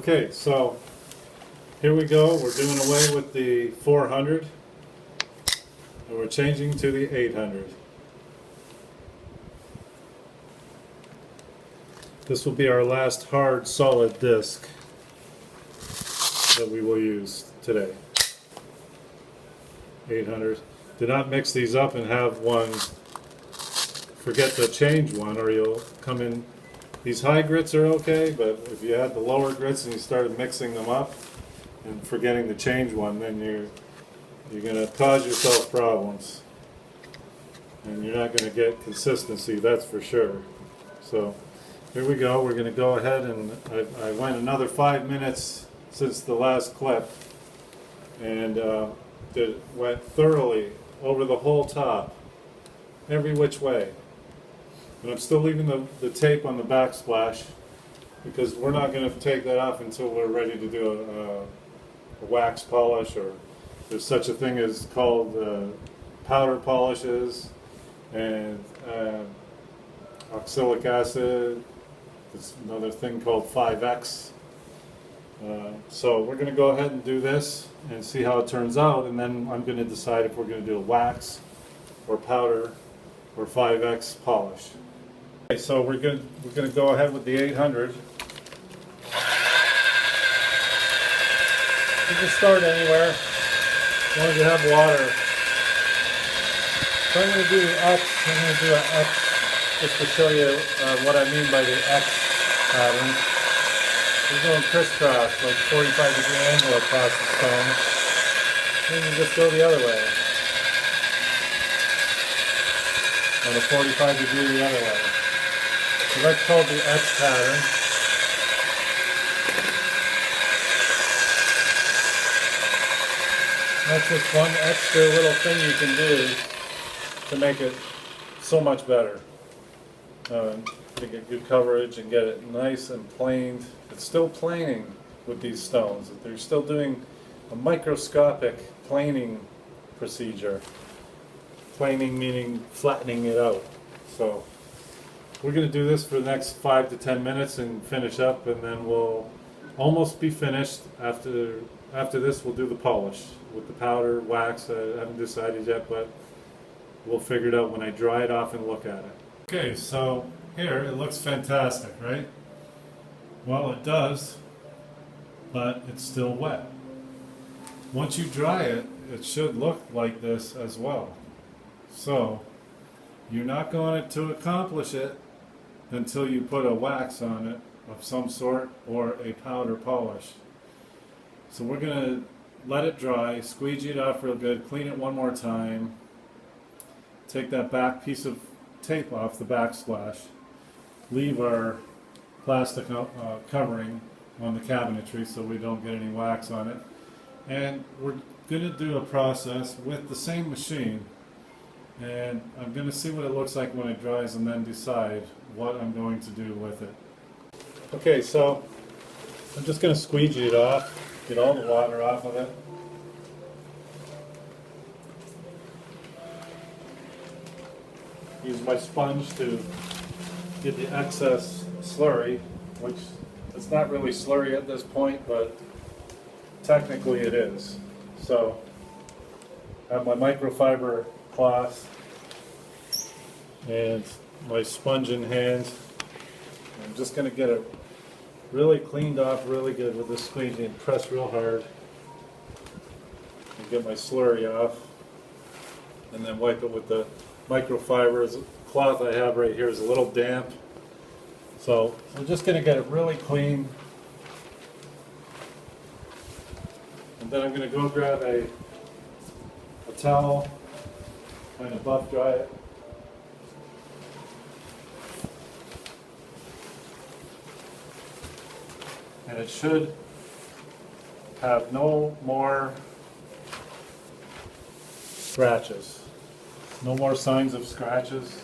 Okay, so here we go. We're doing away with the 400 and we're changing to the 800. This will be our last hard solid disc that we will use today. 800. Do not mix these up and have one, forget to change one or you'll come in. These high grits are okay, but if you had the lower grits and you started mixing them up and forgetting to change one, then you're going to cause yourself problems. And you're not going to get consistency, that's for sure. So here we go. We're going to go ahead and I went another 5 minutes since the last clip and went thoroughly over the whole top, every which way. And I'm still leaving the tape on the backsplash because we're not going to take that off until we're ready to do a wax polish, or there's such a thing as called powder polishes and oxalic acid. There's another thing called 5X. So we're going to go ahead and do this and see how it turns out, and then I'm going to decide if we're going to do a wax or powder or 5X polish. Okay, so we're going to go ahead with the 800. You can start anywhere as long as you have water. So I'm going to do the X. I'm going to do an X just to show you what I mean by the X pattern. We're going crisscross, like 45-degree angle across the stone. Then you just go the other way. On a 45-degree the other way. So that's called the X pattern. That's just one extra little thing you can do to make it so much better. To get good coverage and get it nice and planed. It's still planing with these stones. They're still doing a microscopic planing procedure. Planing meaning flattening it out. So we're going to do this for the next 5 to 10 minutes and finish up, and then we'll almost be finished. After this we'll do the polish with the powder, wax. I haven't decided yet, but we'll figure it out when I dry it off and look at it. Okay, so here it looks fantastic, right? Well, it does, but it's still wet. Once you dry it, it should look like this as well. So you're not going to accomplish it until you put a wax on it of some sort or a powder polish. So we're going to let it dry, squeegee it off real good, clean it one more time, take that back piece of tape off the backsplash, leave our plastic covering on the cabinetry so we don't get any wax on it, and we're going to do a process with the same machine, and I'm going to see what it looks like when it dries and then decide what I'm going to do with it. Okay, so I'm just going to squeegee it off, get all the water off of it. Use my sponge to get the excess slurry, which it's not really slurry at this point, but technically it is. So I have my microfiber cloth and my sponge in hand. I'm just going to get it really cleaned off really good with this squeegee and press real hard and get my slurry off, and then wipe it with the microfibers. Cloth I have right here is a little damp, so I'm just going to get it really clean, and then I'm going to go grab a towel, kind of buff dry it. And it should have no more scratches. No more signs of scratches.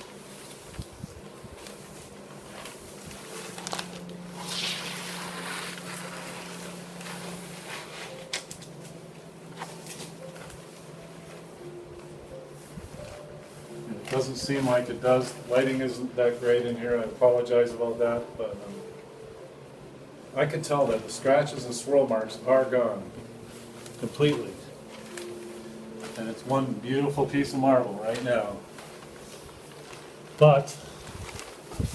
It doesn't seem like it does. Lighting isn't that great in here. I apologize about that, but I can tell that the scratches and swirl marks are gone completely. And it's one beautiful piece of marble right now. But,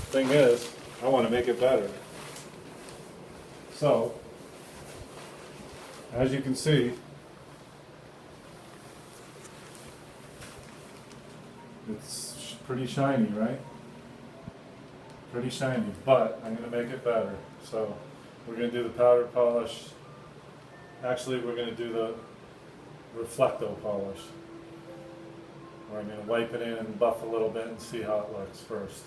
thing is, I want to make it better. So, as you can see, it's pretty shiny, right? Pretty shiny, but I'm going to make it better. So, we're going to do the powder polish. Actually, we're going to do the reflecto polish. Where I'm going to wipe it in and buff a little bit and see how it looks first.